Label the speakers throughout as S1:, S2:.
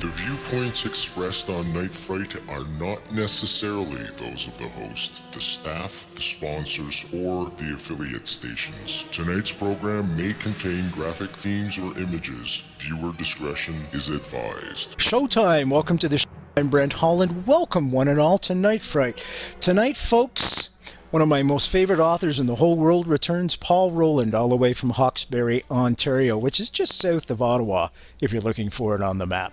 S1: The viewpoints expressed on Night Fright are not necessarily those of the host, the staff, the sponsors, or the affiliate stations. Tonight's program may contain graphic themes or images. Viewer discretion is advised.
S2: Showtime! Welcome to the show. I'm Brent Holland. Welcome, one and all, to Night Fright. Tonight, folks, one of my most favorite authors in the whole world returns, Paul Roland, all the way from Hawkesbury, Ontario, which is just south of Ottawa, if you're looking for it on the map.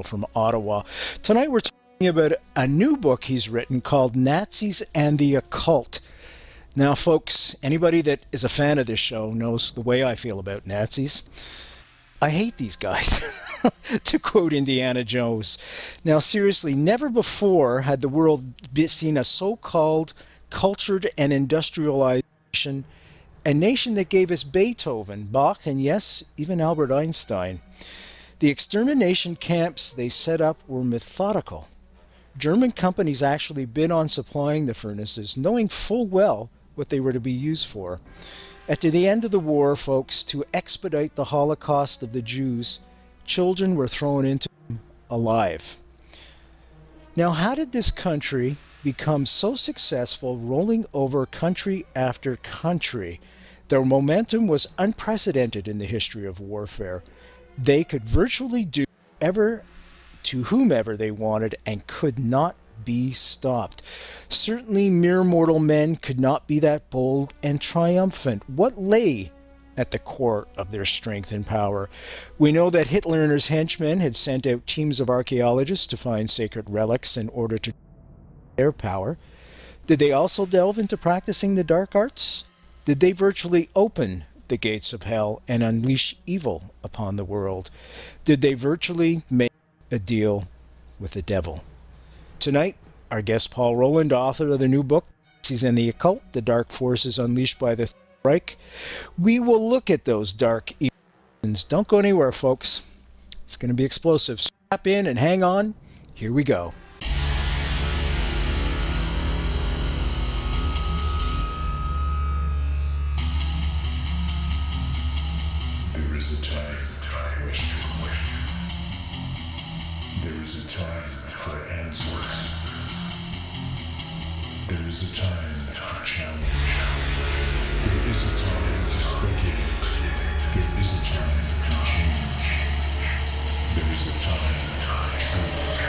S2: From Ottawa. Tonight we're talking about a new book he's written called Nazis and the Occult. Now, folks, anybody that is a fan of this show knows the way I feel about Nazis. I hate these guys, to quote Indiana Jones. Now, seriously, never before had the world seen a so-called cultured and industrialized nation, a nation that gave us Beethoven, Bach, and yes, even Albert Einstein. The extermination camps they set up were methodical. German companies actually bid on supplying the furnaces, knowing full well what they were to be used for. At the end of the war, folks, to expedite the Holocaust of the Jews, children were thrown into them alive. Now, how did this country become so successful, rolling over country after country? Their momentum was unprecedented in the history of warfare. They could virtually do whatever to whomever they wanted and could not be stopped. Certainly mere mortal men could not be that bold and triumphant. What lay at the core of their strength and power? We know that Hitler and his henchmen had sent out teams of archaeologists to find sacred relics in order to their power. Did they also delve into practicing the dark arts? Did they virtually open the gates of hell and unleash evil upon the world? Did they virtually make a deal with the devil? Tonight, our guest Paul Roland, author of the new book, Nazis and the Occult, The Dark Forces Unleashed by the Reich. We will look at those dark evils. Don't go anywhere, folks. It's going to be explosive. Strap in and hang on. Here we go.
S3: There is a time for question. There is a time for answers. There is a time to challenge. There is a time to speculate. There is a time for change. There is a time for truth.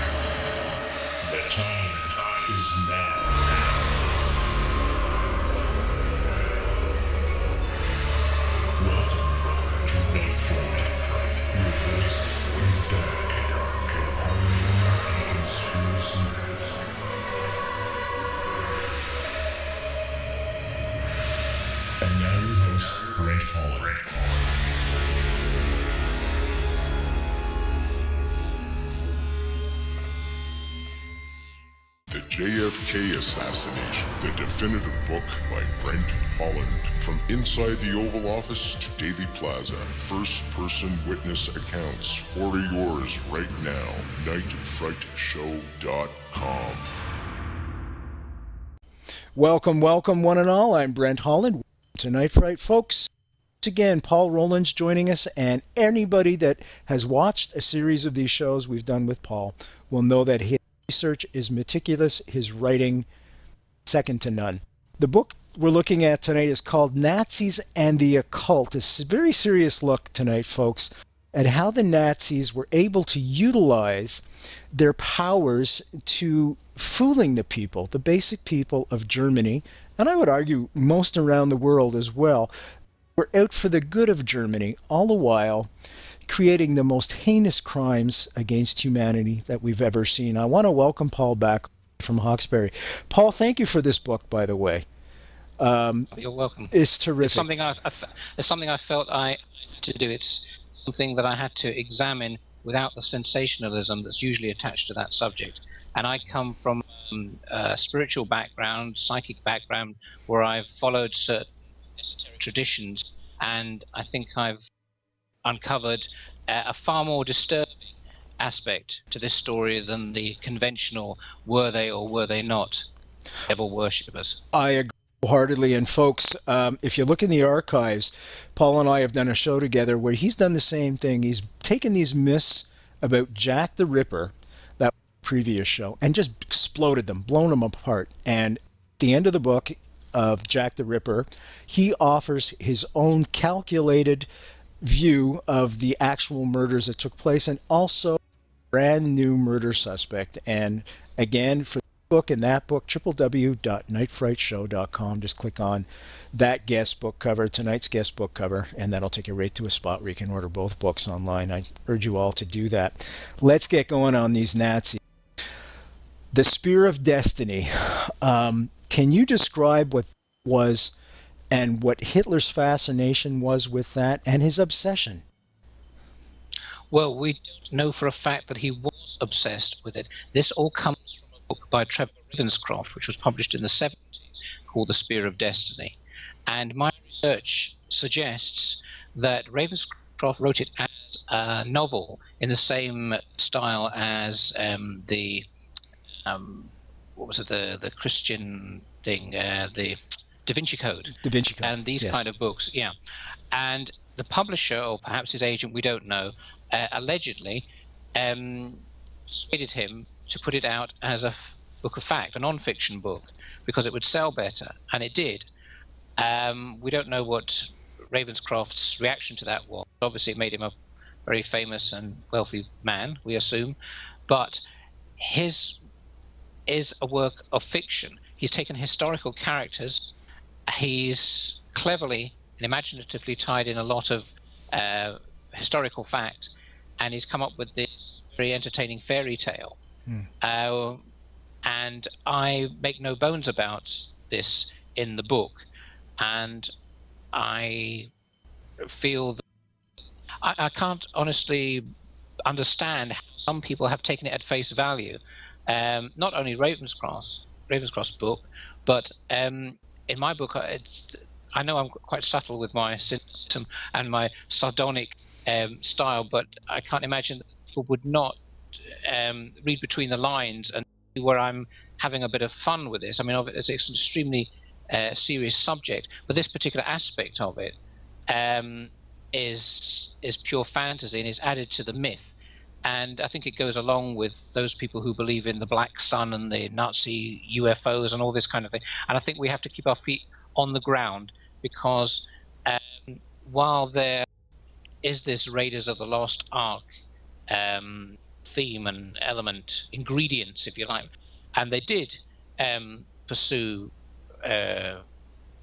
S3: The time is now. Welcome to Night Fright, your voice in the dark for paranormal and conspiracy. And now your host, Brent Holland.
S1: The JFK Assassination, the definitive book by Brent Holland. From inside the Oval Office to Daily Plaza, first-person witness accounts. Order yours right now. nightfrightshow.com.
S2: Welcome, welcome, one and all. I'm Brent Holland. To Night Fright, folks. Once again, Paul Roland's joining us, and anybody that has watched a series of these shows we've done with Paul will know that his research is meticulous, his writing second to none. The book we're looking at tonight is called Nazis and the Occult. It's a very serious look tonight, folks, at how the Nazis were able to utilize their powers to fooling the people, the basic people of Germany, and I would argue most around the world as well, were out for the good of Germany, all the while creating the most heinous crimes against humanity that we've ever seen. I want to welcome Paul back from Hawkesbury. Paul, thank you for this book, by the way.
S4: You're welcome.
S2: It's terrific.
S4: It's something I felt I had to do. It's something that I had to examine without the sensationalism that's usually attached to that subject. And I come from a spiritual background, psychic background, where I've followed certain esoteric traditions, and I think I've uncovered a far more disturbing aspect to this story than the conventional were they or were they not devil worshippers.
S2: I agree wholeheartedly. And folks, if you look in the archives, Paul and I have done a show together where he's done the same thing. He's taken these myths about Jack the Ripper, that previous show, and just exploded them, blown them apart. And at the end of the book of Jack the Ripper, he offers his own calculated view of the actual murders that took place, and also brand new murder suspect. And again, for the book and that book, www.nightfrightshow.com. Just click on that guest book cover, tonight's guest book cover, and that'll take you right to a spot where you can order both books online. I urge you all to do that. Let's get going on these Nazis. The Spear of Destiny. Can you describe what was and what Hitler's fascination was with that and his obsession?
S4: Well, we don't know for a fact that he was obsessed with it. This all comes from a book by Trevor Ravenscroft, which was published in the 70s, called The Spear of Destiny. And my research suggests that Ravenscroft wrote it as a novel in the same style as the Christian thing, the Da Vinci Code.
S2: Da Vinci Code.
S4: And these kind of books, yeah. And the publisher, or perhaps his agent, we don't know, allegedly persuaded him to put it out as a book of fact, a non-fiction book, because it would sell better, and it did. We don't know what Ravenscroft's reaction to that was. Obviously, it made him a very famous and wealthy man, we assume, but his is a work of fiction. He's taken historical characters, he's cleverly and imaginatively tied in a lot of historical fact, and he's come up with this very entertaining fairy tale. And I make no bones about this in the book, and I feel that I can't honestly understand how some people have taken it at face value. Not only Ravenscroft's book, but in my book, I know I'm quite subtle with my cynicism and my sardonic style, but I can't imagine that people would not read between the lines and see where I'm having a bit of fun with this. I mean, it's an extremely serious subject, but this particular aspect of it is pure fantasy and is added to the myth. And I think it goes along with those people who believe in the Black Sun and the Nazi UFOs and all this kind of thing. And I think we have to keep our feet on the ground, because while there is this Raiders of the Lost Ark theme and element, ingredients, if you like, and they did pursue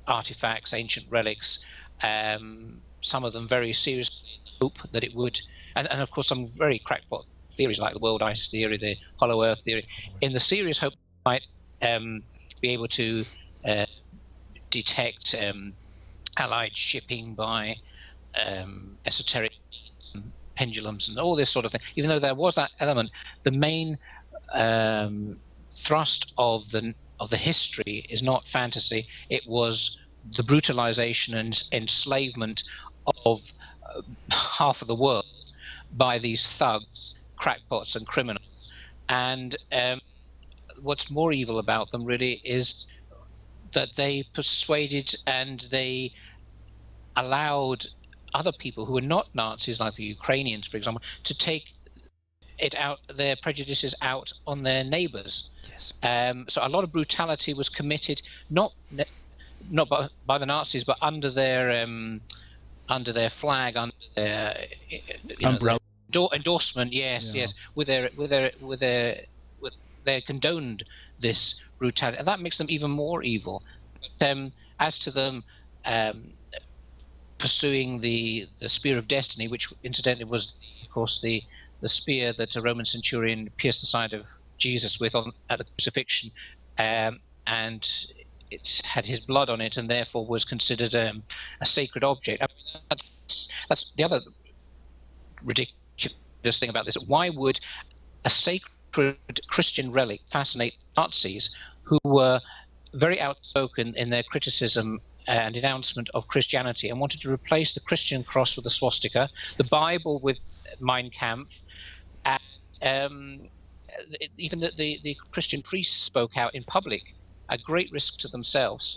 S4: artifacts, ancient relics, some of them very seriously, in the hope that it would, and of course some very crackpot theories like the world ice theory, the hollow earth theory, in the serious hope that might be able to detect allied shipping by esoteric means and pendulums and all this sort of thing. Even though there was that element, the main thrust of the history is not fantasy. It was the brutalization and enslavement of half of the world by these thugs, crackpots and criminals. And what's more evil about them really is that they persuaded and they allowed other people who were not Nazis, like the Ukrainians, for example, to take it out, their prejudices out on their neighbors.
S2: Yes.
S4: So a lot of brutality was committed, not by the Nazis, but under their flag, under their
S2: umbrella,
S4: their endorsement. Yes, yes, they condoned this brutality, and that makes them even more evil. But as to them pursuing the Spear of Destiny, which incidentally was, of course, the spear that a Roman centurion pierced the side of Jesus with at the crucifixion, and it had his blood on it, and therefore was considered a sacred object. I mean, that's the other ridiculous thing about this. Why would a sacred Christian relic fascinate Nazis, who were very outspoken in their criticism and denouncement of Christianity, and wanted to replace the Christian cross with the swastika, the Bible with Mein Kampf, and even the Christian priests spoke out in public at great risk to themselves,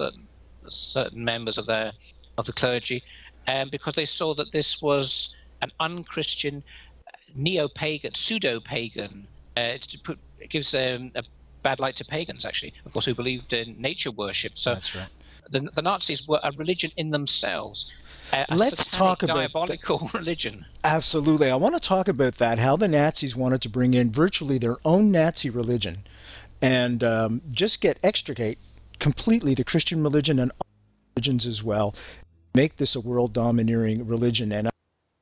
S4: certain members of the clergy, because they saw that this was an unchristian neo-pagan, pseudo-pagan. It gives a bad light to pagans, actually, of course, who believed in nature worship. So
S2: That's right.
S4: the Nazis were a religion in themselves. A
S2: Let's
S4: satanic,
S2: talk about
S4: diabolical religion.
S2: Absolutely. I want to talk about that, how the Nazis wanted to bring in virtually their own Nazi religion and just extricate completely the Christian religion and other religions as well, make this a world domineering religion. And I'm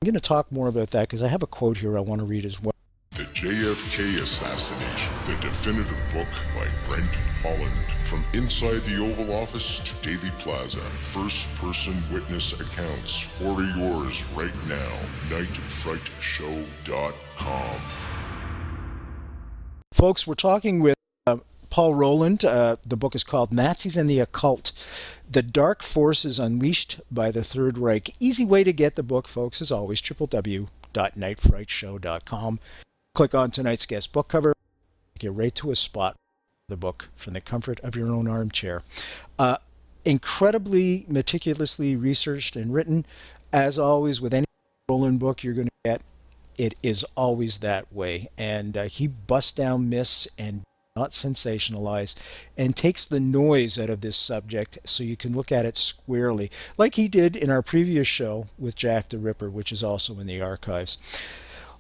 S2: going to talk more about that because I have a quote here I want to read as well.
S1: The JFK Assassination, the definitive book by Brent Holland. From inside the Oval Office to Daily Plaza, first-person witness accounts. Order yours right now. nightfrightshow.com.
S2: Folks, we're talking with Paul Roland. The book is called Nazis and the Occult, The Dark Forces Unleashed by the Third Reich. Easy way to get the book, folks, as always, www.nightfrightshow.com. Click on tonight's guest book cover. Get right to a spot for the book from the comfort of your own armchair. Incredibly meticulously researched and written. As always, with any Roland book you're going to get, it is always that way. And he busts down myths and not sensationalize, and takes the noise out of this subject so you can look at it squarely, like he did in our previous show with Jack the Ripper, which is also in the archives.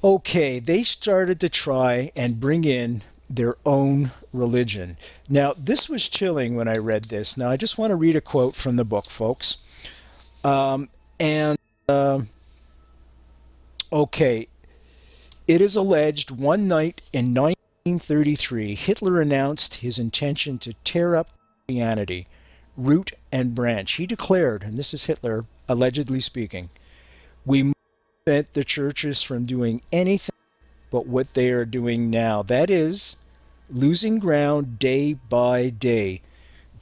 S2: Okay, they started to try and bring in their own religion. Now, this was chilling when I read this. Now, I just want to read a quote from the book, folks. Okay, it is alleged one night in 1933, Hitler announced his intention to tear up Christianity, root and branch. He declared, and this is Hitler allegedly speaking, "We must prevent the churches from doing anything but what they are doing now. That is, losing ground day by day.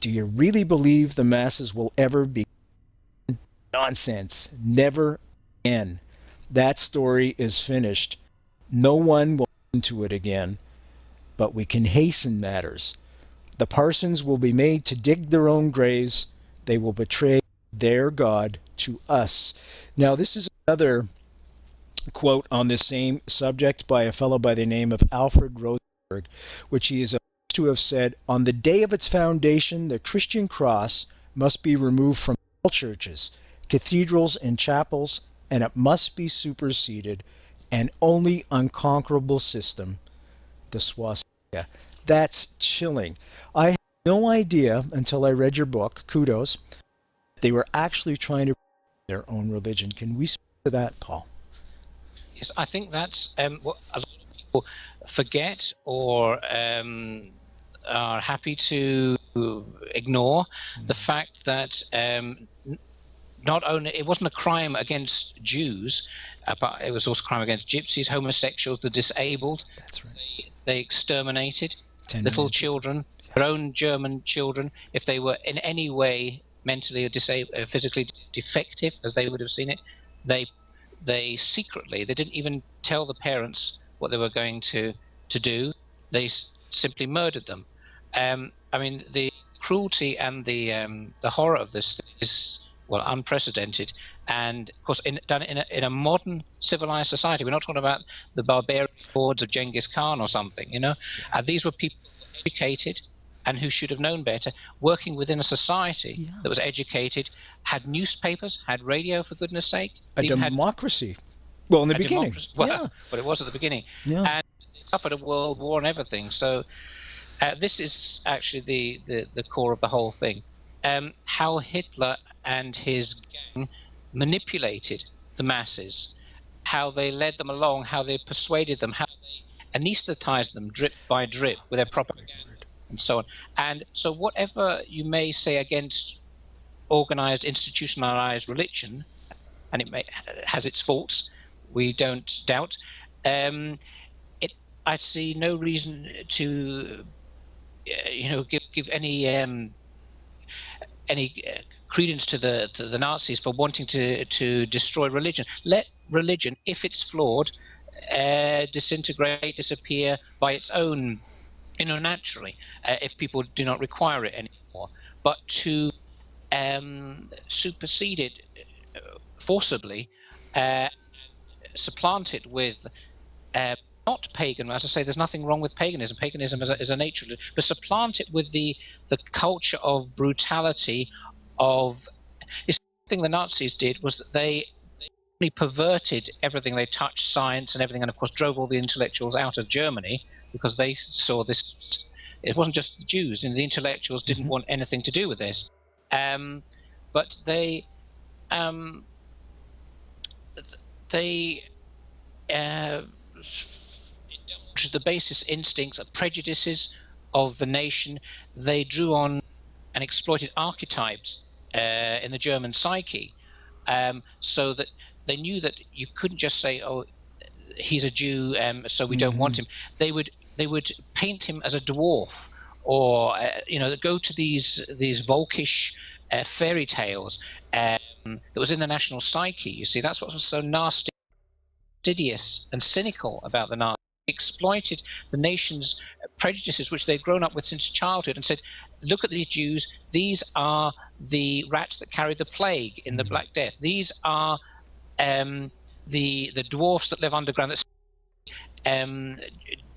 S2: Do you really believe the masses will ever be?" Nonsense. Never again. That story is finished. No one will listen to it again. But we can hasten matters. The parsons will be made to dig their own graves. They will betray their God to us. Now, this is another quote on this same subject by a fellow by the name of Alfred Rosenberg, which he is supposed to have said, "On the day of its foundation, the Christian cross must be removed from all churches, cathedrals, and chapels, and it must be superseded, and only unconquerable system, the swastika." That's chilling. I had no idea until I read your book, kudos, they were actually trying to their own religion. Can we speak to that, Paul?
S4: Yes, I think that's what a lot of people forget or are happy to ignore, the fact that not only it wasn't a crime against Jews, but it was also a crime against gypsies, homosexuals, the disabled.
S2: That's right.
S4: They exterminated
S2: 10
S4: little
S2: million.
S4: children, their own German children, if they were in any way mentally or physically defective, as they would have seen it. They secretly, they didn't even tell the parents what they were going to do. They simply murdered them. I mean, the cruelty and the horror of this is, well, unprecedented, and of course done in a modern civilized society. We're not talking about the barbarian hordes of Genghis Khan or something, you know. These were people educated and who should have known better, working within a society that was educated, had newspapers, had radio, for goodness sake.
S2: A democracy. Well, in the beginning.
S4: Well, but it was at the beginning.
S2: Yeah.
S4: And it suffered a world war and everything. So this is actually the core of the whole thing. How Hitler and his gang manipulated the masses, how they led them along, how they persuaded them, how they anesthetized them drip by drip with their propaganda and so on. And so whatever you may say against organized, institutionalized religion, and it has its faults, we don't doubt, I see no reason to give any credence to the Nazis for wanting to destroy religion. Let religion, if it's flawed, disintegrate, disappear by its own, naturally, if people do not require it anymore. But to supersede it forcibly, supplant it with not pagan. As I say, there's nothing wrong with paganism. Paganism is a nature, but supplant it with the culture of brutality. It's the thing the Nazis did was that they perverted everything they touched, science and everything, and of course drove all the intellectuals out of Germany because they saw this. It wasn't just the Jews, and the intellectuals didn't want anything to do with this. But they the basis instincts, prejudices of the nation. They drew on and exploited archetypes in the German psyche, so that they knew that you couldn't just say, "Oh, he's a Jew, so we don't want him." They would paint him as a dwarf, or go to these Volkish fairy tales that was in the national psyche. You see, that's what was so nasty, insidious, and cynical about the Nazis. They exploited the nation's prejudices, which they'd grown up with since childhood, and said, "Look at these Jews. These are the rats that carried the plague in the Black Death. These are the dwarfs that live underground. That's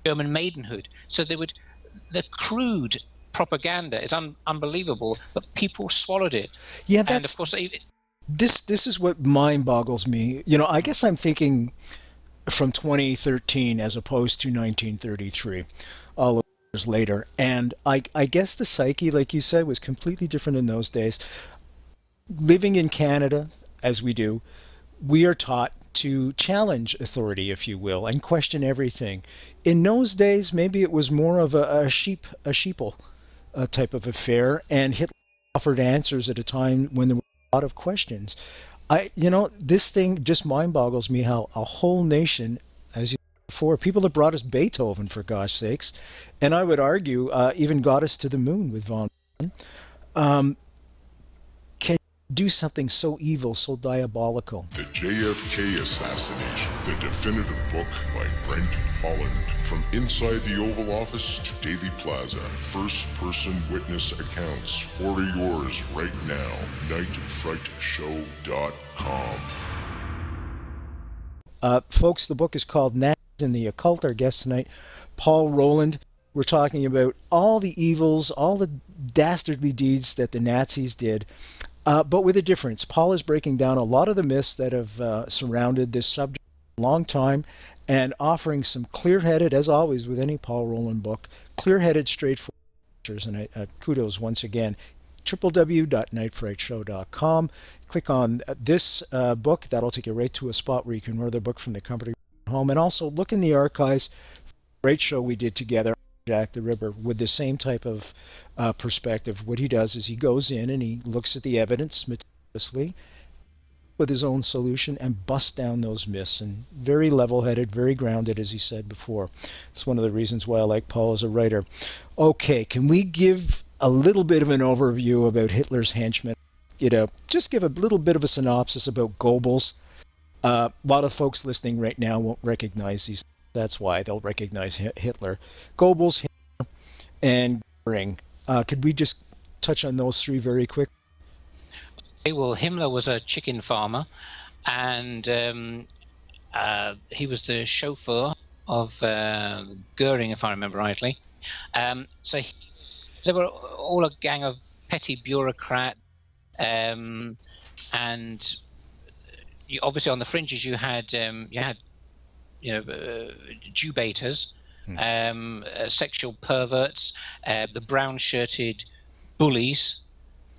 S4: German maidenhood." So the crude propaganda is unbelievable, but people swallowed it.
S2: Yeah,
S4: and of course
S2: this is what mind boggles me. I guess I'm thinking from 2013 as opposed to 1933, all of years later. And I guess the psyche, like you said, was completely different in those days. Living in Canada, as we do, we are taught to challenge authority, if you will, and question everything. In those days, maybe it was more of a sheeple type of affair, and Hitler offered answers at a time when there were a lot of questions. This thing just mind boggles me how a whole nation, as you said before, people that brought us Beethoven, for gosh sakes, and I would argue even got us to the moon with von Braun, can do something so evil, so diabolical.
S1: The JFK Assassination, the definitive book by Brent Holland. From inside the Oval Office to Daily Plaza, first-person witness accounts. Order yours right now. nightfrightshow.com.
S2: Folks, the book is called Nazis in the Occult. Our guest tonight, Paul Roland. We're talking about all the evils, all the dastardly deeds that the Nazis did, but with a difference. Paul is breaking down a lot of the myths that have surrounded this subject for a long time, and offering some clear-headed, as always with any Paul Roland book, clear-headed, straightforward answers. And kudos once again. www.nightfrightshow.com. Click on this book. That'll take you right to a spot where you can order the book from the company home. And also look in the archives. Great show we did together, Jack the Ripper, with the same type of perspective. What he does is he goes in and he looks at the evidence meticulously with his own solution and bust down those myths, and very level-headed, very grounded, as he said before. It's one of the reasons why I like Paul as a writer. Okay, can we give a little bit of an overview about Hitler's henchmen? Just give a little bit of a synopsis about Goebbels. A lot of folks listening right now won't recognize these. That's why they'll recognize Hitler. Goebbels, Hitler, and Goering. Could we just touch on those three very quick?
S4: Well, Himmler was a chicken farmer, and he was the chauffeur of Goering, if I remember rightly. They were all a gang of petty bureaucrats, and obviously on the fringes you had Jew baiters, sexual perverts, the brown-shirted bullies,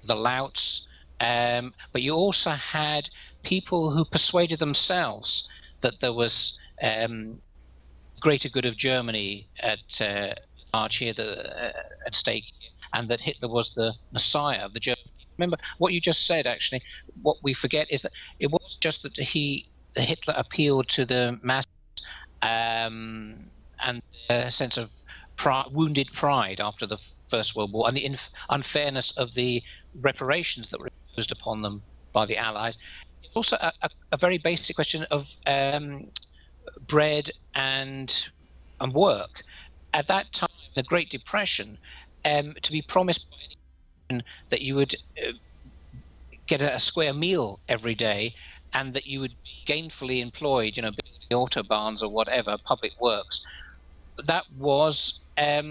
S4: the louts. But you also had people who persuaded themselves that there was greater good of Germany at large here, at stake, and that Hitler was the Messiah of the German people. Remember what you just said. Actually, what we forget is that it wasn't just that Hitler appealed to the mass and a sense of wounded pride after the First World War, and the unfairness of the reparations that were imposed upon them by the Allies. It's also a very basic question of bread and work. At that time, the Great Depression, to be promised by anyone that you would get a square meal every day, and that you would be gainfully employed, building the autobahns or whatever, public works. That was a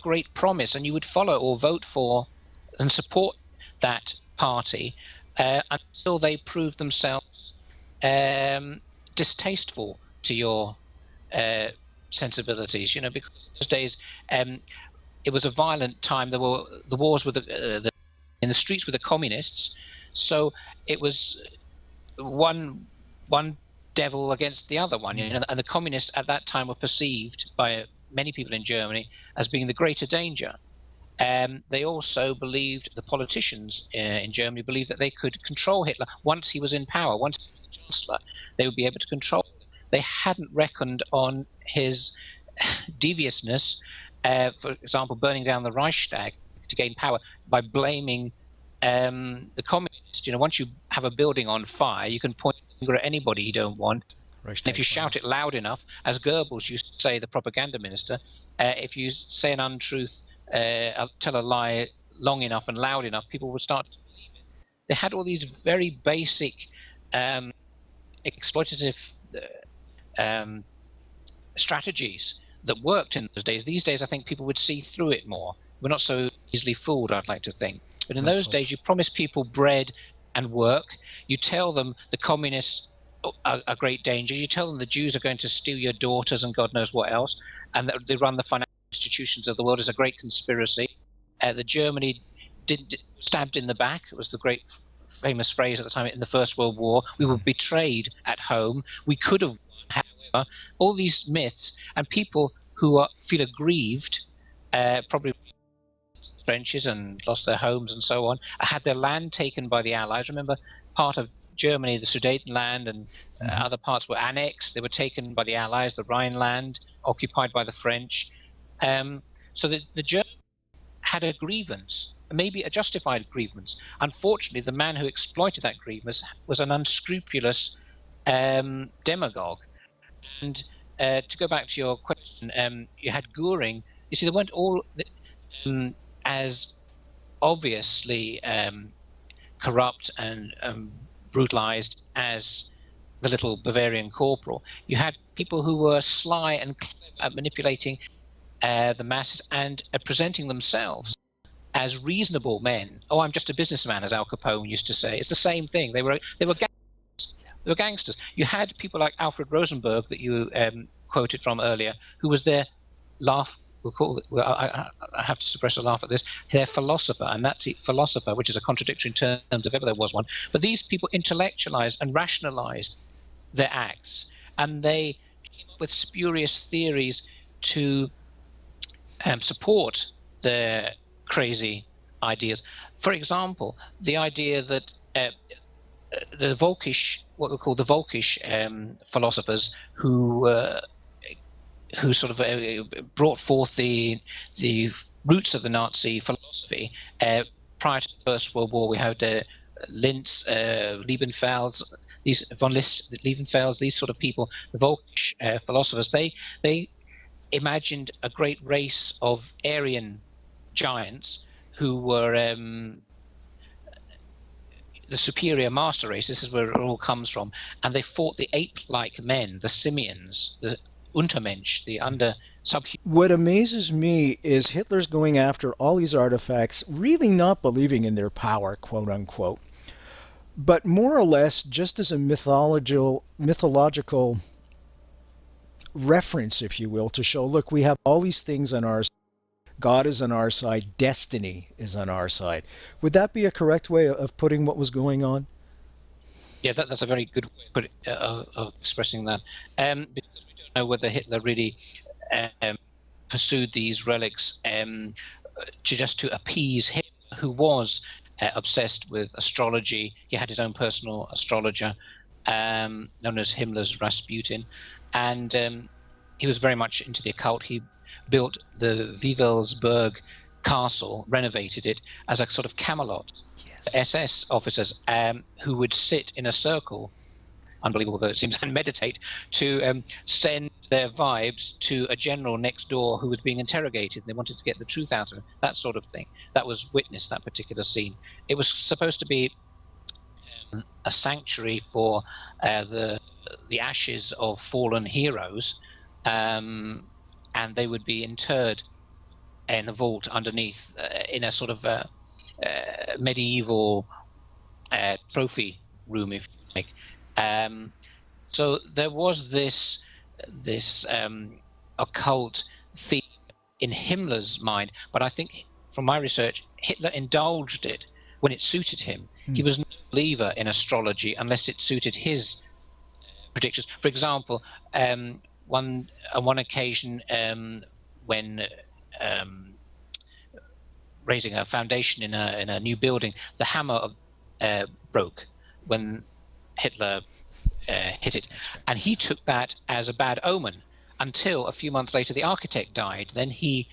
S4: great promise, and you would follow or vote for and support that party until they proved themselves distasteful to your sensibilities. You know, because in those days it was a violent time. There were the wars with in the streets with the communists, so it was one devil against the other one. You know, and the communists at that time were perceived by many people in Germany as being the greater danger. They also believed, the politicians in Germany believed, that they could control Hitler once he was in power. Once he was the chancellor, they would be able to control him. They hadn't reckoned on his deviousness, for example, burning down the Reichstag to gain power by blaming the communists. You know, once you have a building on fire, you can point the finger at anybody you don't want. And if you shout it loud enough, as Goebbels used to say, the propaganda minister, if you say an untruth, tell a lie long enough and loud enough, people would start to believe it. They had all these very basic exploitative strategies that worked in those days. These days, I think people would see through it more. We're not so easily fooled, I'd like to think. But in those days, you promise people bread and work. You tell them the communists are a great danger. You tell them the Jews are going to steal your daughters and God knows what else, and that they run the financial institutions of the world. Is a great conspiracy. The Germany stabbed in the back. It was the great famous phrase at the time in the First World War. We were betrayed at home. We could have won, however. All these myths, and people who feel aggrieved, probably trenches and lost their homes and so on, had their land taken by the Allies. Remember, part of Germany, the Sudetenland and other parts were annexed. They were taken by the Allies. The Rhineland occupied by the French. So the Germans had a grievance, maybe a justified grievance. Unfortunately, the man who exploited that grievance was an unscrupulous demagogue. And to go back to your question, you had Goering. You see, they weren't all as obviously corrupt and brutalized as the little Bavarian corporal. You had people who were sly and clever at manipulating the masses and presenting themselves as reasonable men. Oh, I'm just a businessman, as Al Capone used to say. It's the same thing. They were gangsters. They were gangsters. You had people like Alfred Rosenberg that you quoted from earlier, who was their I have to suppress a laugh at this, their philosopher, and that's philosopher, which is a contradiction in terms if ever there was one. But these people intellectualized and rationalized their acts, and they came up with spurious theories to support their crazy ideas. For example, the idea that the Volkisch, what we call the Volkisch philosophers, who sort of brought forth the roots of the Nazi philosophy. Prior to the First World War, we had Linz, Liebenfels, these von List, Liebenfels, these sort of people, the Volkisch philosophers. They imagined a great race of Aryan giants who were the superior master race. This is where it all comes from. And they fought the ape-like men, the simians, the Untermensch, the subhuman.
S2: What amazes me is Hitler's going after all these artifacts, really not believing in their power, quote unquote, but more or less just as a mythological reference, if you will, to show, look, we have all these things on our side. God is on our side. Destiny is on our side. Would that be a correct way of putting what was going on?
S4: Yeah, that's a very good way of expressing that. Because we don't know whether Hitler really pursued these relics to appease Hitler, who was obsessed with astrology. He had his own personal astrologer, known as Himmler's Rasputin, and he was very much into the occult. He built the Wewelsburg castle, renovated it as a sort of Camelot. SS officers who would sit in a circle, unbelievable though it seems, and meditate to send their vibes to a general next door who was being interrogated. They wanted to get the truth out of him, that sort of thing. That was witnessed, that particular scene. It was supposed to be a sanctuary for the the ashes of fallen heroes, and they would be interred in the vault underneath, in a sort of medieval trophy room, if you like. So there was this occult theme in Himmler's mind, but I think from my research, Hitler indulged it when it suited him. He was no believer in astrology unless it suited his predictions. For example, on one occasion, when raising a foundation in a new building, the hammer broke when Hitler hit it, and he took that as a bad omen until a few months later the architect died. Then he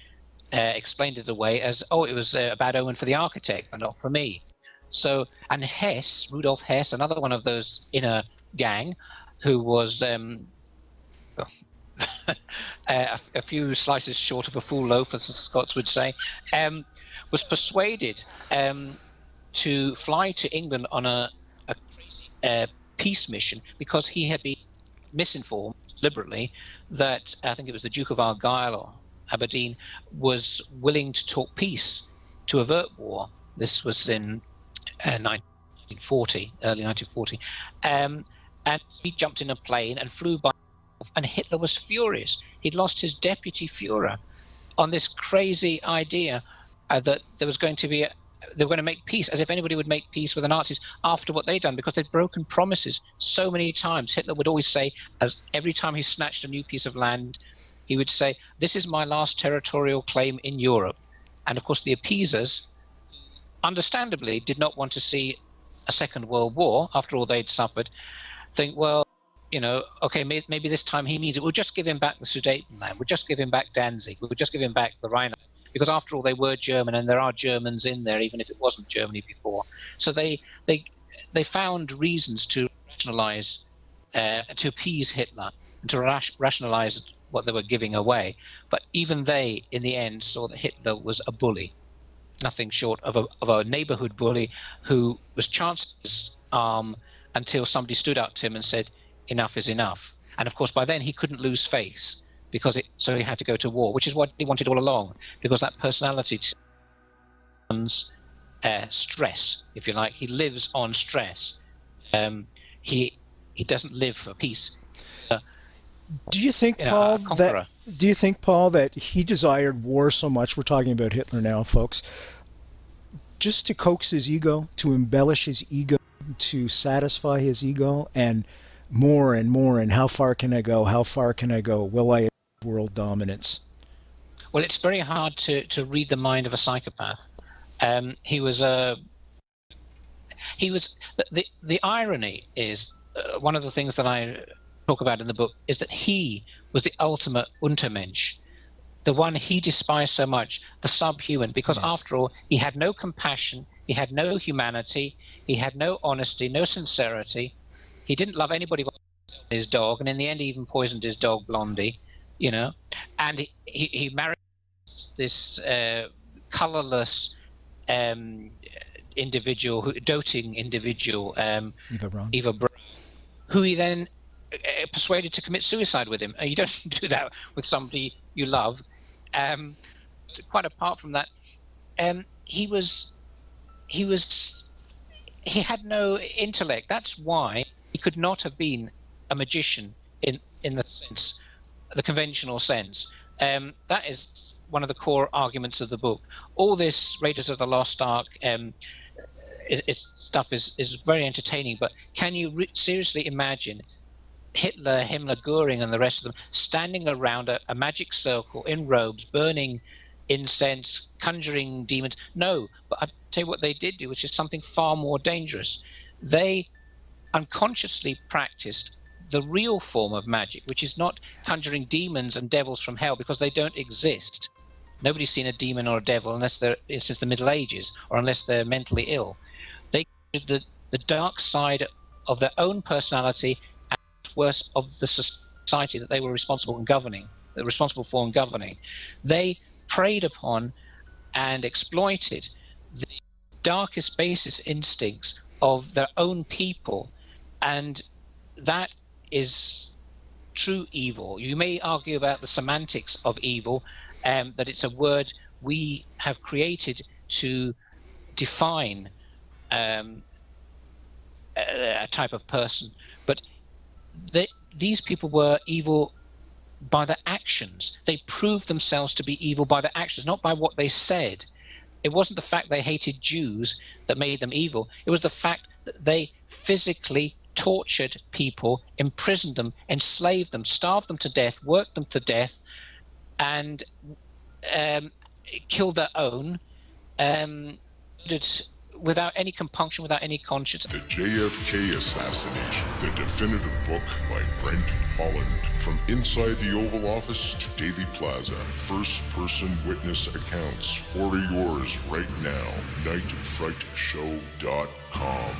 S4: explained it away as, oh, it was a bad omen for the architect and not for me. So, and Hess, Rudolf Hess, another one of those inner gang, who was a few slices short of a full loaf, as the Scots would say, was persuaded to fly to England on a crazy peace mission because he had been misinformed deliberately that, I think it was the Duke of Argyll or Aberdeen, was willing to talk peace to avert war. This was in 1940, early 1940. And he jumped in a plane and flew by, and Hitler was furious. He'd lost his deputy Führer on this crazy idea that there was going to be they were going to make peace, as if anybody would make peace with the Nazis after what they'd done, because they'd broken promises so many times. Hitler would always say, as every time he snatched a new piece of land, he would say, "This is my last territorial claim in Europe." And of course the appeasers, understandably, did not want to see a second world war after all they'd suffered. Think, well, you know, okay, maybe this time he means it. We'll just give him back the Sudetenland. We'll just give him back Danzig. We'll just give him back the Rhineland. Because after all, they were German, and there are Germans in there, even if it wasn't Germany before. So they found reasons to rationalize, to appease Hitler, and to rationalize what they were giving away. But even they, in the end, saw that Hitler was a bully, nothing short of a neighborhood bully who was chancing his arm until somebody stood up to him and said, "Enough is enough." And of course, by then he couldn't lose face, so he had to go to war, which is what he wanted all along, because that personality runs stress, if you like. He lives on stress. He doesn't live for peace.
S2: Do you think, Paul, that he desired war so much? We're talking about Hitler now, folks. Just to coax his ego, to embellish his ego, to satisfy his ego, and more, and how far can I go? How far can I go? Will I achieve world dominance?
S4: Well, it's very hard to read the mind of a psychopath. The irony is, one of the things that I talk about in the book is that he was the ultimate Untermensch, the one he despised so much, the subhuman, because after all, he had no compassion, he had no humanity, he had no honesty, no sincerity. He didn't love anybody but his dog, and in the end he even poisoned his dog Blondie, you know. And he married this colorless individual, doting individual, Eva Braun, who he then persuaded to commit suicide with him. You don't do that with somebody you love. Quite apart from that, he had no intellect. That's why he could not have been a magician in the conventional sense. That is one of the core arguments of the book. All this Raiders of the Lost Ark stuff is very entertaining, but can you seriously imagine Hitler, Himmler, Goering, and the rest of them standing around a magic circle in robes, burning incense, conjuring demons? No, but I'll tell you what they did do, which is something far more dangerous. They unconsciously practiced the real form of magic, which is not conjuring demons and devils from hell, because they don't exist. Nobody's seen a demon or a devil unless it's the Middle Ages, or unless they're mentally ill. They conjured the dark side of their own personality, and worse, of the society that they were responsible for and governing. They preyed upon and exploited the darkest, basest instincts of their own people, and that is true evil. You may argue about the semantics of evil, that it's a word we have created to define a type of person, but these people were evil by their actions. They proved themselves to be evil by their actions, not by what they said. It wasn't the fact they hated Jews that made them evil. It was the fact that they physically tortured people, imprisoned them, enslaved them, starved them to death, worked them to death, and killed their own, without any compunction, without any conscience.
S1: The JFK Assassination, the definitive book by Brent Holland. From inside the Oval Office to Daily Plaza, first-person witness accounts. Order yours right now. nightfrightshow.com.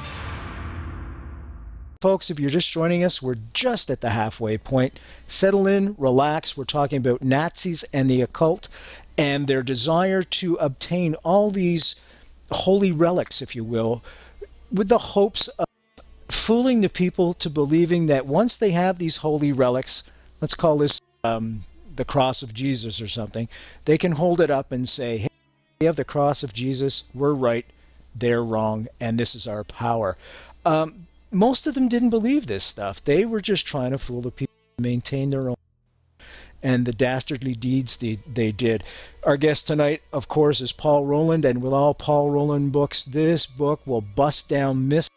S2: Folks, if you're just joining us, we're just at the halfway point. Settle in, relax. We're talking about Nazis and the occult and their desire to obtain all these holy relics, if you will, with the hopes of fooling the people to believing that once they have these holy relics, let's call this the cross of Jesus or something, they can hold it up and say, hey, we have the cross of Jesus, we're right, they're wrong, and this is our power. Most of them didn't believe this stuff. They were just trying to fool the people to maintain their own and the dastardly deeds they did. Our guest tonight, of course, is Paul Roland, and with all Paul Roland books, this book will bust down myths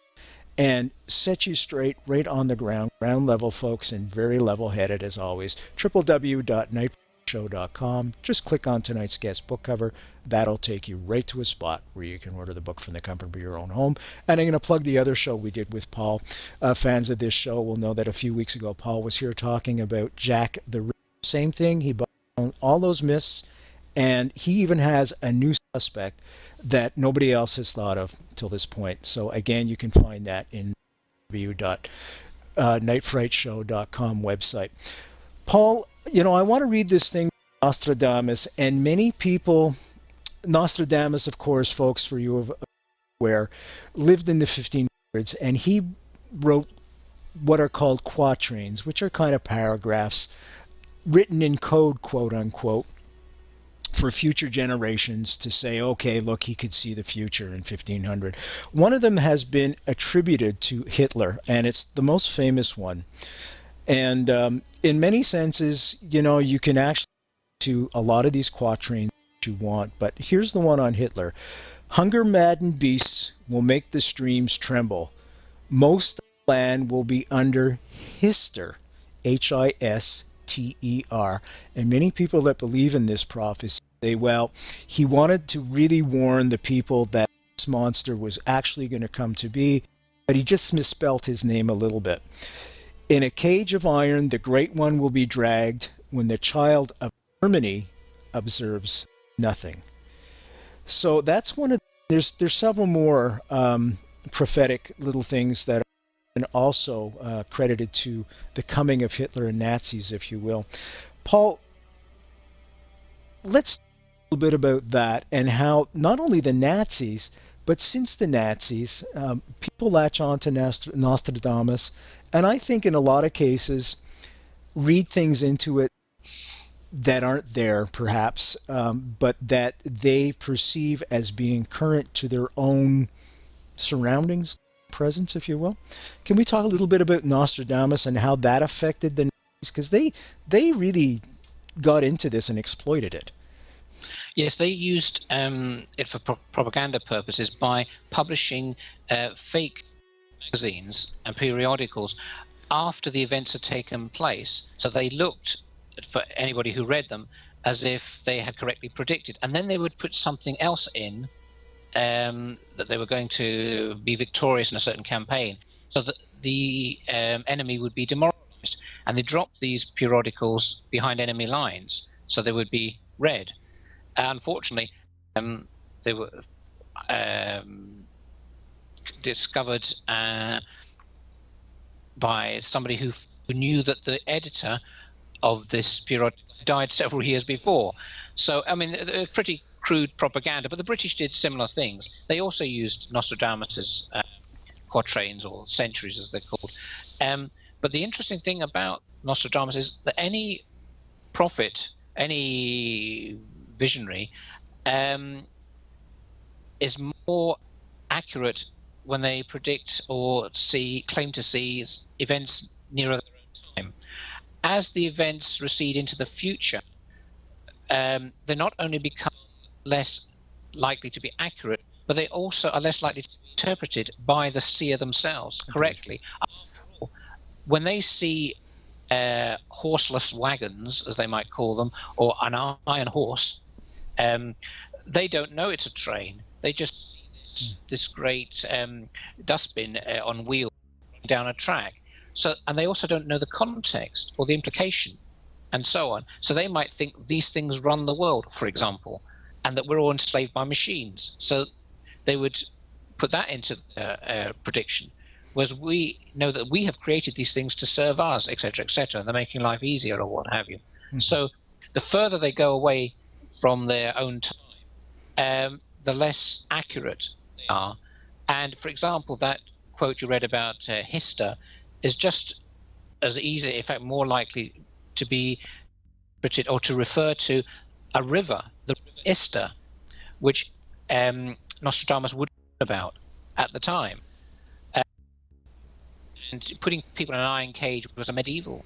S2: and set you straight right on the ground level, folks, and very level-headed as always. www.nightfrightshow.com. Just click on tonight's guest book cover. That'll take you right to a spot where you can order the book from the comfort of your own home. And I'm going to plug the other show we did with Paul. Fans of this show will know that a few weeks ago, Paul was here talking about Jack the Ripper. Same thing. He bought all those myths, and he even has a new suspect that nobody else has thought of till this point. So again, you can find that in www.nightfrightshow.com website. Paul, I want to read this thing, Nostradamus, and many people, Nostradamus, of course, folks, for you aware, lived in the 1500s, and he wrote what are called quatrains, which are kind of paragraphs written in code, quote unquote, for future generations to say, okay, look, he could see the future in 1500. One of them has been attributed to Hitler, and it's the most famous one. And in many senses, you can actually to a lot of these quatrains that you want, but here's the one on Hitler. Hunger-maddened beasts will make the streams tremble. Most of the land will be under Hister, Hister. And many people that believe in this prophecy say, well, he wanted to really warn the people that this monster was actually going to come to be, but he just misspelt his name a little bit. In a cage of iron, the great one will be dragged when the child of Germany observes nothing. So that's one of there's several more prophetic little things that and also credited to the coming of Hitler and Nazis, if you will. Paul, let's talk a little bit about that and how not only the Nazis, but since the Nazis, people latch on to Nostradamus, and I think in a lot of cases read things into it that aren't there, perhaps, but that they perceive as being current to their own surroundings, presence, if you will. Can we talk a little bit about Nostradamus and how that affected the Nazis? Because they really got into this and exploited it.
S4: Yes, they used it for propaganda purposes by publishing fake magazines and periodicals after the events had taken place. So they looked, for anybody who read them, as if they had correctly predicted. And then they would put something else in, that they were going to be victorious in a certain campaign, so that the enemy would be demoralized. And they dropped these periodicals behind enemy lines, so they would be read. Unfortunately, they were discovered by somebody who knew that the editor of this periodical died several years before. So, I mean, pretty crude propaganda, but the British did similar things. They also used Nostradamus's quatrains, or centuries as they're called. But the interesting thing about Nostradamus is that any prophet, any visionary, is more accurate when they predict or claim to see events nearer their own time. As the events recede into the future, they not only become less likely to be accurate, but they also are less likely to be interpreted by the seer themselves correctly. After all, when they see horseless wagons, as they might call them, or an iron horse, they don't know it's a train. They just see this great dustbin on wheels down a track. And they also don't know the context or the implication, and so on. So they might think these things run the world, for example, and that we're all enslaved by machines. So they would put that into prediction. Whereas we know that we have created these things to serve us, etc., etc., and they're making life easier or what have you. Mm-hmm. So the further they go away from their own time, the less accurate they are. And, for example, that quote you read about Hister is just as easy, in fact, more likely to be interpreted or to refer to a river, the river Ister, which Nostradamus would know about at the time. And putting people in an iron cage was a medieval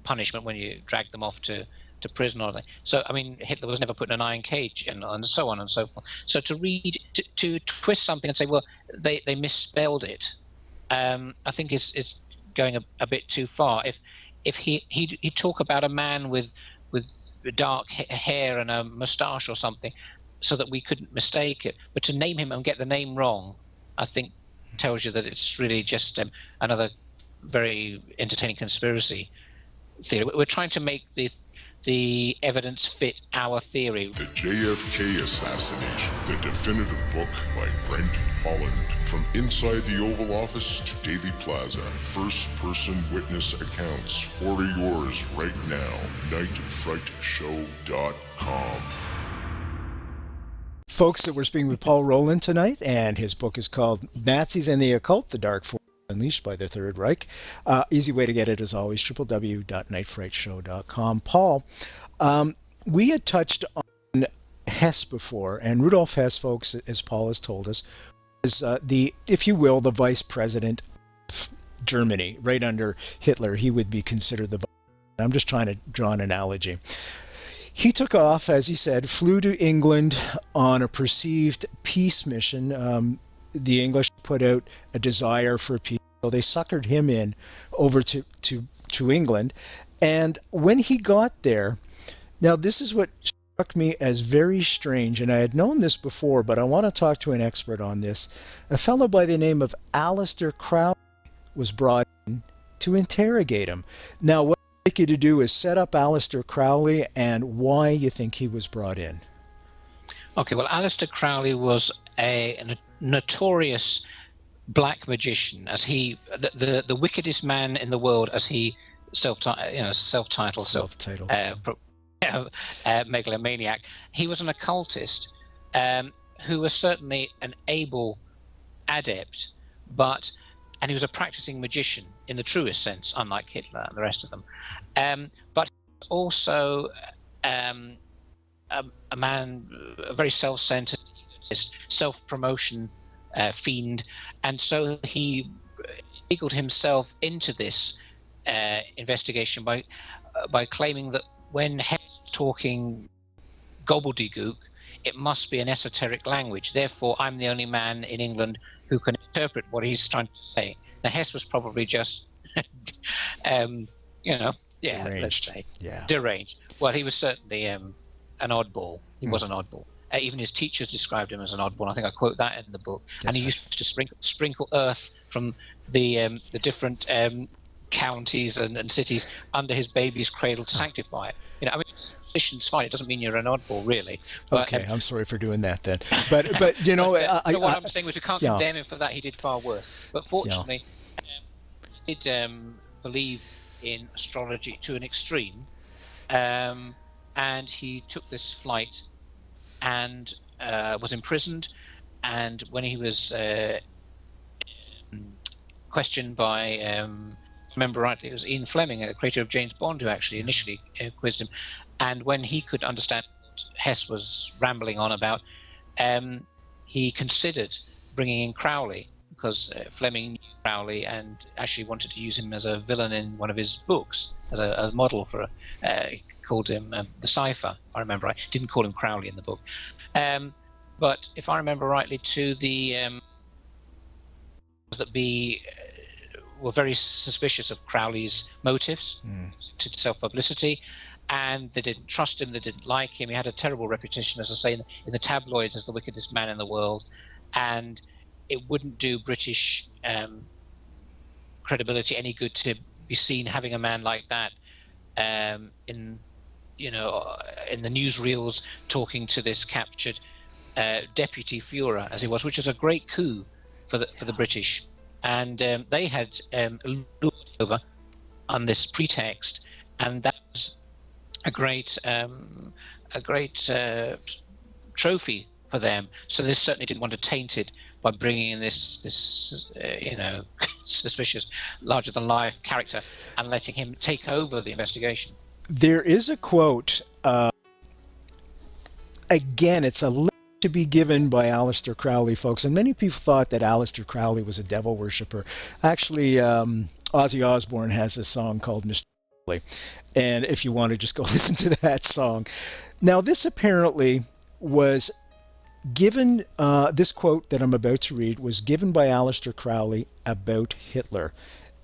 S4: punishment when you dragged them off to prison or anything. So, I mean, Hitler was never put in an iron cage, and so on and so forth. So to twist something and say, well, they misspelled it, I think it's going a bit too far. If he'd talk about a man with dark hair and a moustache or something, so that we couldn't mistake it, but to name him and get the name wrong, I think tells you that it's really just another very entertaining conspiracy theory. We're trying to make the evidence fit our theory.
S1: The JFK Assassination, the definitive book by Brent Holland. From inside the Oval Office to Daily Plaza, first-person witness accounts. Order yours right now. nightfrightshow.com.
S2: Folks, that we're speaking with Paul Roland tonight, and his book is called Nazis and the Occult, The Dark Forces Unleashed by the Third Reich. Easy way to get it, as always, www.nightfrightshow.com. Paul, we had touched on Hess before, and Rudolf Hess, folks, as Paul has told us, is the, if you will, the vice president of Germany. Right under Hitler, he would be considered the vice president. I'm just trying to draw an analogy. He took off, as he said, flew to England on a perceived peace mission. The English put out a desire for peace, so they suckered him in over to England. And when he got there, now this is what struck me as very strange, and I had known this before, but I want to talk to an expert on this. A fellow by the name of Aleister Crowley was brought in to interrogate him. Now, what I'd like you to do is set up Aleister Crowley and why you think he was brought in.
S4: Okay, well, Aleister Crowley was a notorious black magician, as he the wickedest man in the world, as he self-titled megalomaniac. He was an occultist who was certainly an able adept, and he was a practicing magician in the truest sense, unlike Hitler and the rest of them. But also a man, a very self-centered, self-promotion fiend, and so he eagled himself into this investigation by claiming that when Hess was talking gobbledygook, it must be an esoteric language. Therefore, I'm the only man in England who can interpret what he's trying to say. Now, Hess was probably just,
S2: deranged.
S4: Let's say,
S2: yeah,
S4: deranged. Well, he was certainly an oddball. He was an oddball. Even his teachers described him as an oddball. I think I quote that in the book.
S2: That's
S4: and he
S2: right.
S4: used to sprinkle earth from the different counties and cities under his baby's cradle to sanctify it. I mean, superstition's fine. It doesn't mean you're an oddball, really. But,
S2: okay, I'm sorry for doing that then. But what
S4: I'm saying was we can't condemn him for that. He did far worse. But fortunately, he did believe in astrology to an extreme, and he took this flight and was imprisoned. And when he was questioned by, remember rightly, it was Ian Fleming, a creator of James Bond, who actually initially quizzed him. And when he could understand what Hess was rambling on about, he considered bringing in Crowley, because Fleming knew Crowley and actually wanted to use him as a villain in one of his books, as a model for he called him the Cipher, if I remember right. Didn't call him Crowley in the book. But if I remember rightly, too, the were very suspicious of Crowley's motives to self-publicity, and they didn't trust him, they didn't like him. He had a terrible reputation, as I say, in the tabloids as the wickedest man in the world, and it wouldn't do British credibility any good to be seen having a man like that in the newsreels talking to this captured deputy Führer, as he was, which was a great coup for the British. And they had lured over on this pretext, and that was a great trophy for them. So they certainly didn't want to taint it by bringing in this suspicious, larger-than-life character and letting him take over the investigation.
S2: There is a quote. Again, it's a to be given by Aleister Crowley, folks, and many people thought that Aleister Crowley was a devil worshipper. Actually, Ozzy Osbourne has a song called Mr. Crowley, and if you want to just go listen to that song. Now, this apparently was given, this quote that I'm about to read was given by Aleister Crowley about Hitler,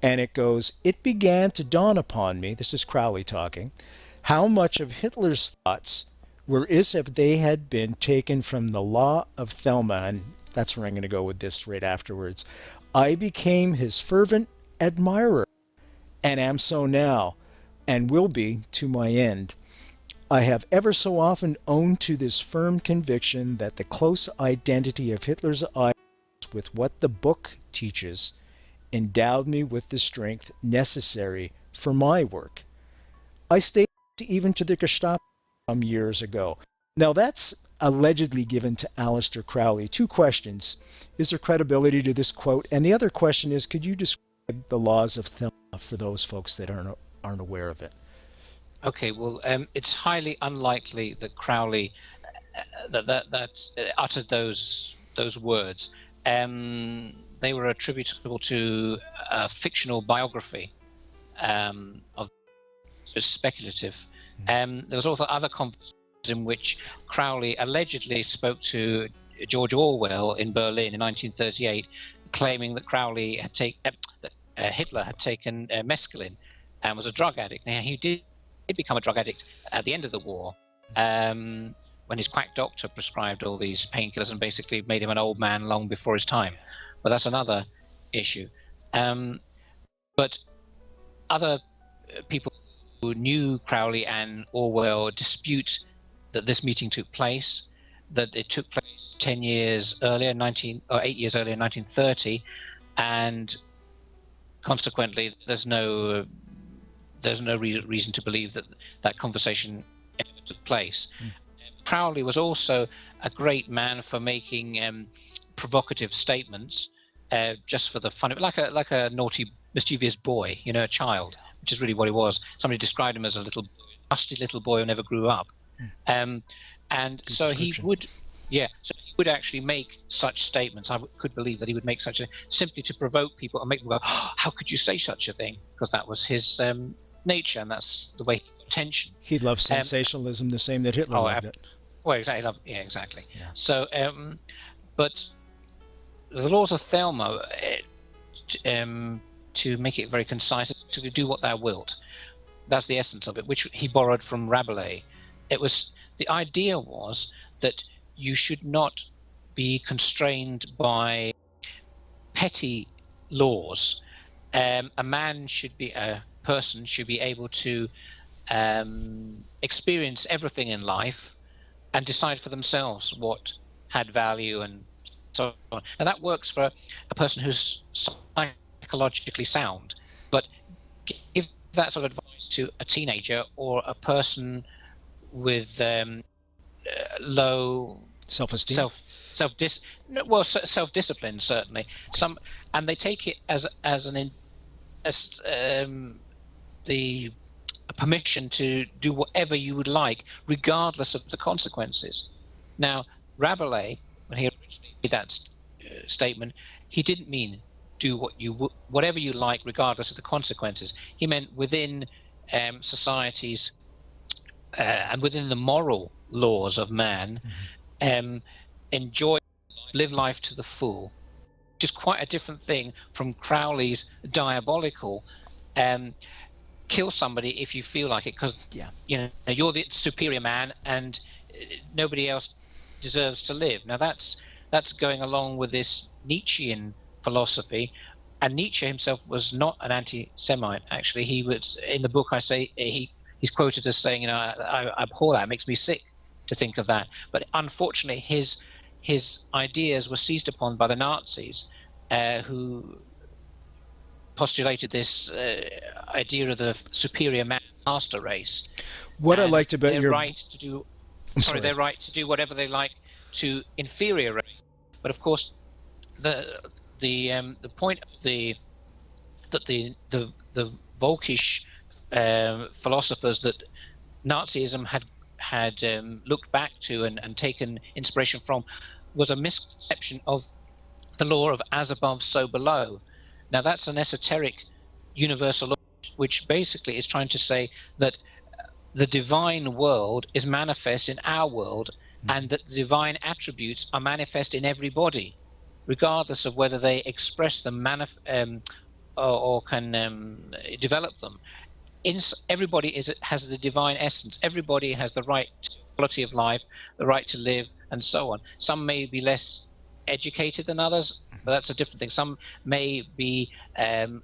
S2: and it goes, "It began to dawn upon me," this is Crowley talking, "how much of Hitler's thoughts were as if they had been taken from the Law of Thelma," and that's where I'm going to go with this right afterwards. "I became his fervent admirer, and am so now, and will be to my end. I have ever so often owned to this firm conviction that the close identity of Hitler's ideas with what the book teaches endowed me with the strength necessary for my work. I stayed even to the Gestapo some years ago." Now that's allegedly given to Aleister Crowley. Two questions. Is there credibility to this quote? And the other question is, could you describe the laws of Thelma for those folks that aren't aware of it?
S4: Okay, well, it's highly unlikely that Crowley that uttered those words. They were attributable to a fictional biography of speculative. There was also other conversations in which Crowley allegedly spoke to George Orwell in Berlin in 1938, claiming that Hitler had taken mescaline and was a drug addict. Now, he did become a drug addict at the end of the war, when his quack doctor prescribed all these painkillers and basically made him an old man long before his time. But that's another issue. But other people who knew Crowley and Orwell dispute that this meeting took place, that it took place 8 years earlier, in 1930, and consequently there's no reason to believe that conversation ever took place. Crowley was also a great man for making provocative statements, just for the fun of it, like a naughty, mischievous boy, a child, which is really what he was. Somebody described him as a rusty little boy who never grew up. And so he would actually make such statements. I could believe that he would make simply to provoke people and make them go, "Oh, how could you say such a thing?" Because that was his nature, and that's the way he got attention.
S2: He loved sensationalism the same that Hitler loved it.
S4: Well, exactly. Exactly. Yeah. So, but the laws of Thelma, to make it very concise, to do what thou wilt. That's the essence of it, which he borrowed from Rabelais. The idea was that you should not be constrained by petty laws. A person should be able to experience everything in life and decide for themselves what had value and so on. And that works for a person who's psychologically sound. But give that sort of advice to a teenager or a person with low
S2: self-esteem,
S4: self-discipline certainly. And they take it as the permission to do whatever you would like, regardless of the consequences. Now, Rabelais, when he originally made that statement, he didn't mean do whatever you like, regardless of the consequences. He meant within societies and within the moral laws of man, live life to the full, which is quite a different thing from Crowley's diabolical kill somebody if you feel like it, because you're the superior man and nobody else deserves to live. Now that's going along with this Nietzschean philosophy, and Nietzsche himself was not an anti-Semite. Actually, he was, in the book I say, he's quoted as saying, I abhor that, it makes me sick to think of that. But unfortunately his ideas were seized upon by the Nazis, who postulated this idea of the superior master race.
S2: What I liked about
S4: their
S2: your
S4: right to do, their right to do whatever they like to inferior race. But of course, the point of the Volkisch philosophers that Nazism had looked back to and taken inspiration from was a misconception of the law of as above, so below. Now that's an esoteric universal law, which basically is trying to say that the divine world is manifest in our world, and that the divine attributes are manifest in everybody, regardless of whether they express them or can develop them. Everybody has the divine essence. Everybody has the right to quality of life, the right to live, and so on. Some may be less educated than others, but that's a different thing. Some may be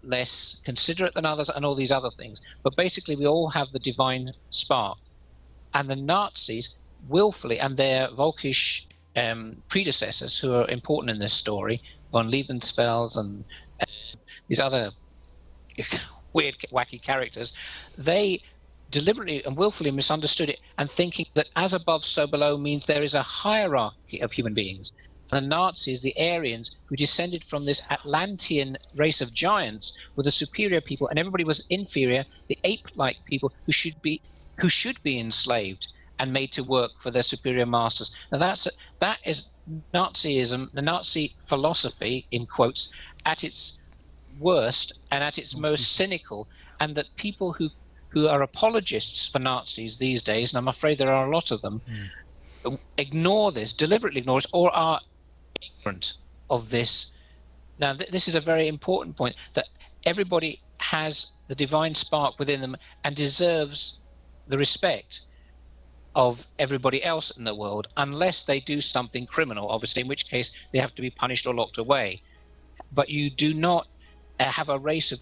S4: less considerate than others, and all these other things. But basically, we all have the divine spark. And the Nazis willfully, and their Volkisch predecessors, who are important in this story, von Lebensfels and these other weird, wacky characters, they deliberately and willfully misunderstood it, and thinking that as above, so below means there is a hierarchy of human beings. And the Nazis, the Aryans, who descended from this Atlantean race of giants, were the superior people, and everybody was inferior, the ape-like people who should be enslaved and made to work for their superior masters. Now that is Nazism, the Nazi philosophy, in quotes, at its worst and at its most cynical, and that people who are apologists for Nazis these days, and I'm afraid there are a lot of them, ignore this, deliberately ignore it, or are ignorant of this. Now this is a very important point, that everybody has the divine spark within them and deserves the respect of everybody else in the world, unless they do something criminal, obviously, in which case they have to be punished or locked away. But you do not have a race of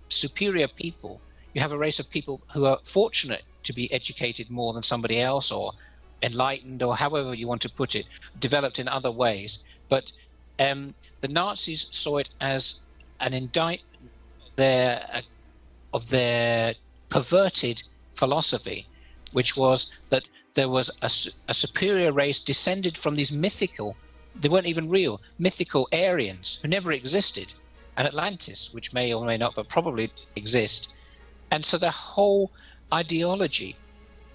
S4: superior people. You have a race of people who are fortunate to be educated more than somebody else, or enlightened, or however you want to put it, developed in other ways. But the Nazis saw it as an indictment of their perverted philosophy, which was that there was a superior race descended from these mythical, they weren't even real, mythical Aryans who never existed, and Atlantis, which may or may not, but probably exist. And so their whole ideology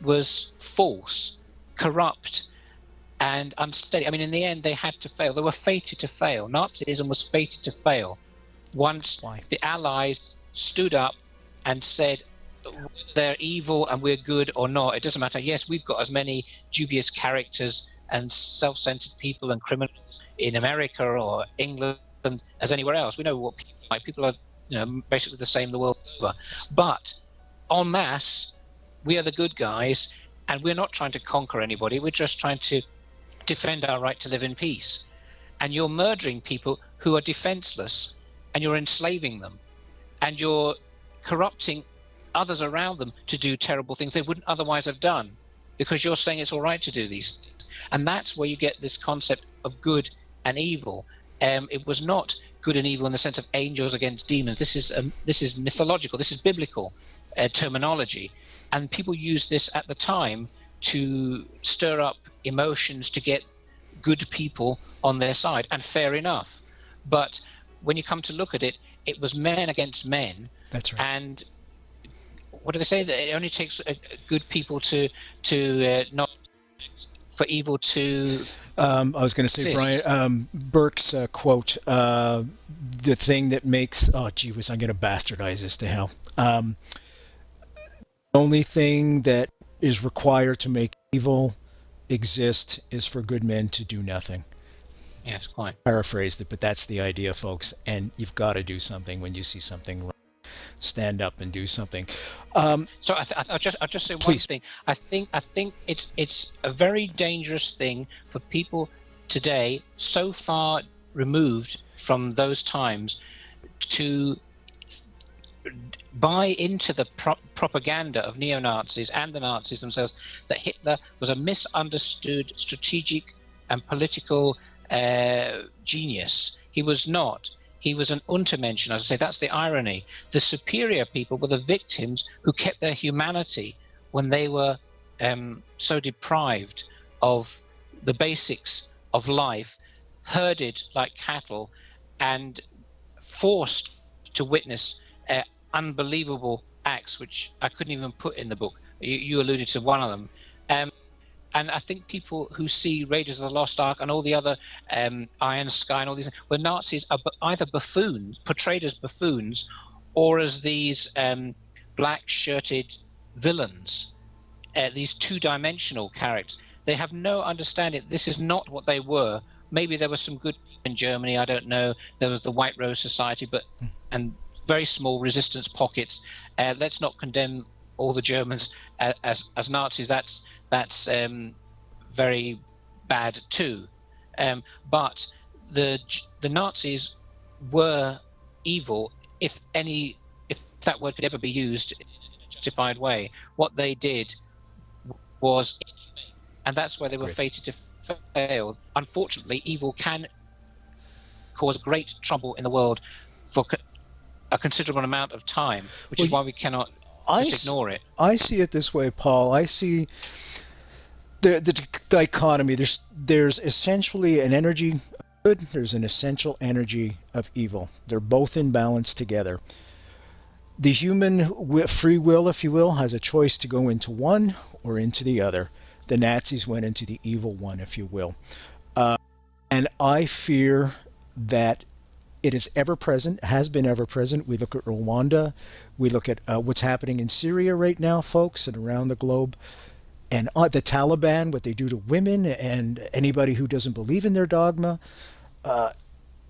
S4: was false, corrupt, and unsteady. I mean, in the end, they had to fail. They were fated to fail. Nazism was fated to fail. Once the Allies stood up and said, they're evil and we're good or not, it doesn't matter. Yes, we've got as many dubious characters and self-centered people and criminals in America or England as anywhere else. We know what people are like. People are, basically the same the world over. But en masse, we are the good guys, and we're not trying to conquer anybody. We're just trying to defend our right to live in peace. And you're murdering people who are defenseless, and you're enslaving them, and you're corrupting others around them to do terrible things they wouldn't otherwise have done, because you're saying it's all right to do these things. And that's where you get this concept of good and evil. It was not good and evil in the sense of angels against demons. This is mythological. This is biblical terminology, and people used this at the time to stir up emotions, to get good people on their side, and fair enough. But when you come to look at it, it was men against men.
S2: That's right.
S4: And what do they say? That it only takes good people to not for evil to.
S2: I was going to say, Brian, Burke's quote, the thing that makes, oh, gee whiz, I'm going to bastardize this to hell. The only thing that is required to make evil exist is for good men to do nothing.
S4: Yes, quite.
S2: Paraphrased it, but that's the idea, folks. And you've got to do something when you see something wrong. Stand up and do something.
S4: So I'll just say one thing. I think it's a very dangerous thing for people today, so far removed from those times, to buy into the propaganda of neo-Nazis and the Nazis themselves, that Hitler was a misunderstood strategic and political genius. He was not. He was an Untermensch, as I say. That's the irony. The superior people were the victims who kept their humanity when they were so deprived of the basics of life, herded like cattle, and forced to witness unbelievable acts, which I couldn't even put in the book. You alluded to one of them. And I think people who see Raiders of the Lost Ark and all the other Iron Sky and all these, where Nazis are either buffoons, portrayed as buffoons, or as these black-shirted villains, these two-dimensional characters. They have no understanding. This is not what they were. Maybe there was some good in Germany, I don't know. There was the White Rose Society, and very small resistance pockets. Let's not condemn all the Germans as Nazis. That's very bad too. But the Nazis were evil, if that word could ever be used in a justified way. What they did was inhumane, and that's why they were fated to fail. Unfortunately, evil can cause great trouble in the world for a considerable amount of time, which is why we cannot just ignore it.
S2: I see it this way, Paul. I see the dichotomy. There's essentially an energy of good. There's an essential energy of evil. They're both in balance together. The human free will, if you will, has a choice to go into one or into the other. The Nazis went into the evil one, if you will. And I fear that it is ever present, has been ever present. We look at Rwanda. We look at what's happening in Syria right now, folks, and around the globe. And the Taliban, what they do to women and anybody who doesn't believe in their dogma.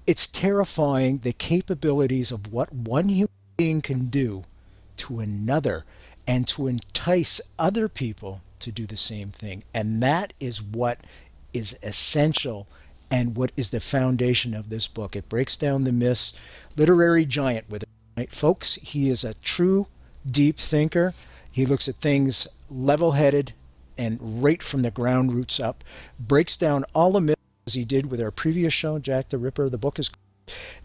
S2: It's terrifying, the capabilities of what one human being can do to another, and to entice other people to do the same thing. And that is what is essential and what is the foundation of this book. It breaks down the myths. Literary giant with it, right, folks? He is a true deep thinker. He looks at things level-headed and right from the ground roots up. Breaks down all the myths, as he did with our previous show, Jack the Ripper. The book is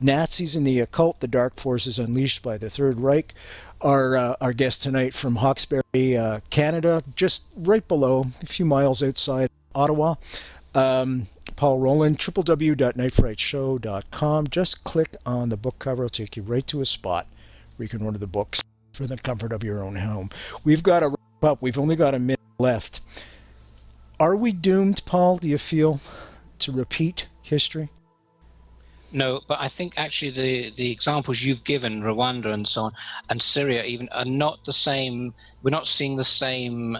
S2: Nazis and the Occult, the Dark Forces Unleashed by the Third Reich. Our guest tonight from Hawkesbury, Canada, just right below, a few miles outside Ottawa. Paul Roland, www.nightfrightshow.com. Just click on the book cover. It'll take you right to a spot where you can order the books for the comfort of your own home. We've got to wrap up. We've only got a minute left. Are we doomed, Paul, do you feel, to repeat history?
S4: No, but I think actually the examples you've given, Rwanda and so on, and Syria even, are not the same. We're not seeing the same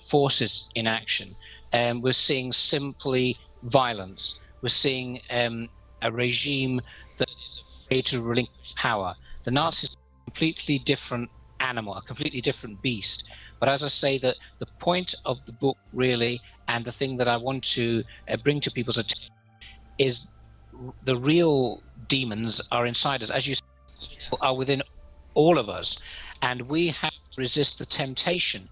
S4: forces in action. We're seeing simply violence. We're seeing a regime that is afraid to relinquish power. The Nazis are a completely different animal, a completely different beast. But as I say, that the point of the book really, and the thing that I want to bring to people's attention, is the real demons are inside us, as you said, are within all of us, and we have to resist the temptation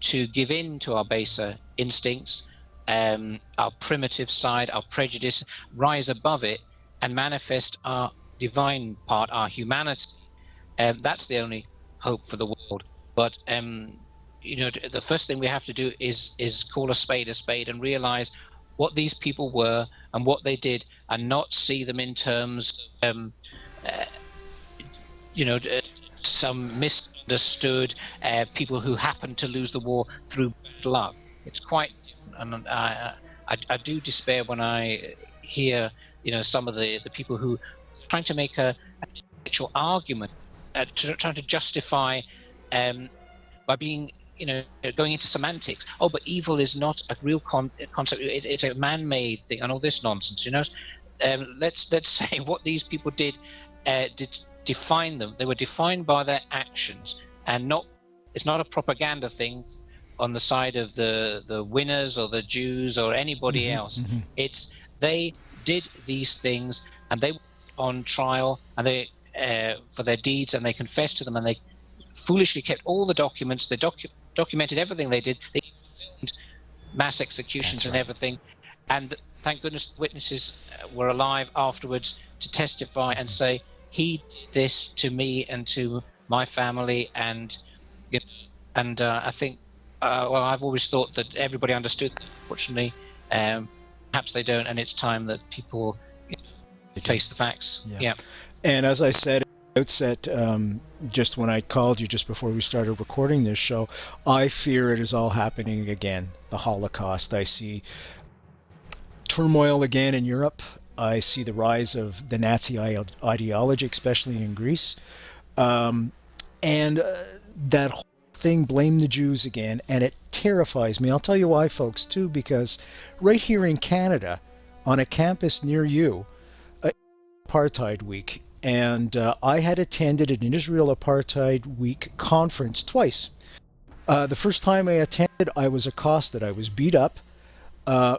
S4: to give in to our baser instincts, our primitive side, our prejudice, rise above it and manifest our divine part, our humanity. That's the only hope for the world. But the first thing we have to do is call a spade and realize what these people were and what they did, and not see them in terms of some misunderstood people who happened to lose the war through bad luck. It's quite different, and I do despair when I hear some of the people who are trying to make an intellectual argument, trying to justify by being going into semantics. Oh, but evil is not a real concept. It's a man-made thing, and all this nonsense. Let's say what these people did define them. They were defined by their actions, and it's not a propaganda thing on the side of the winners or the Jews or anybody else. It's they did these things, and they were on trial, and they for their deeds, and they confessed to them, and they foolishly kept all the documents. They documented everything they did. They filmed mass executions and everything, and thank goodness witnesses were alive afterwards to testify and say, he did this to me and to my family. And I think I've always thought that everybody understood that. Unfortunately, perhaps they don't, and it's time that people face the facts. Yeah.
S2: And as I said at the outset, just when I called you just before we started recording this show, I fear it is all happening again. The Holocaust. I see turmoil again in Europe. I see the rise of the Nazi ideology, especially in Greece. And that whole thing, blame the Jews again, and it terrifies me. I'll tell you why, folks, too, because right here in Canada, on a campus near you, Apartheid Week, and I had attended an Israel Apartheid Week conference twice. The first time I attended, I was accosted. I was beat up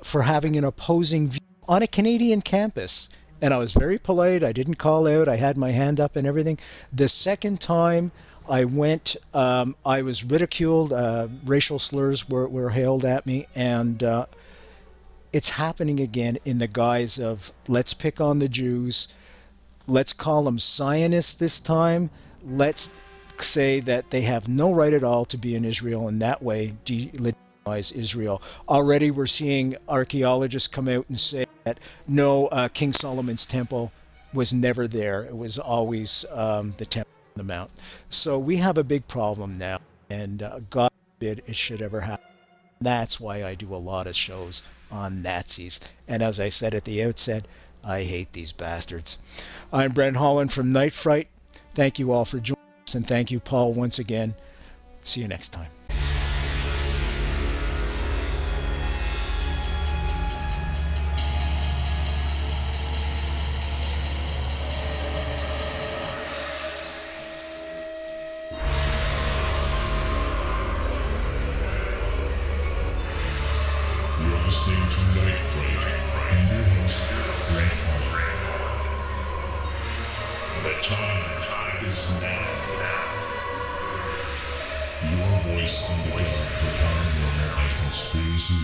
S2: for having an opposing view on a Canadian campus, and I was very polite. I didn't call out. I had my hand up and everything. The second time I went, I was ridiculed. Racial slurs were hailed at me, and it's happening again in the guise of let's pick on the Jews. Let's call them Zionists this time. Let's say that they have no right at all to be in Israel, and that way delegitimize Israel. Already we're seeing archaeologists come out and say that no, King Solomon's temple was never there. It was always the temple on the mount. So we have a big problem now, and God forbid it should ever happen. That's why I do a lot of shows on Nazis. And as I said at the outset, I hate these bastards. I'm Brent Holland from Night Fright. Thank you all for joining us, and thank you, Paul, once again. See you next time.
S3: You're listening to Night Fright and your host, Brent Holland. The time is now. Your voice in the dark for paranormal and conspiracy.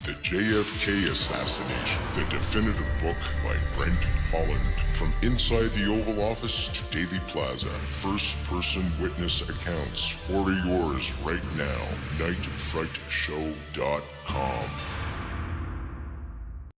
S1: The JFK Assassination, the definitive book by Brent Holland. From inside the Oval Office to Daily Plaza, first-person witness accounts. Order yours right now, nightfrightshow.com.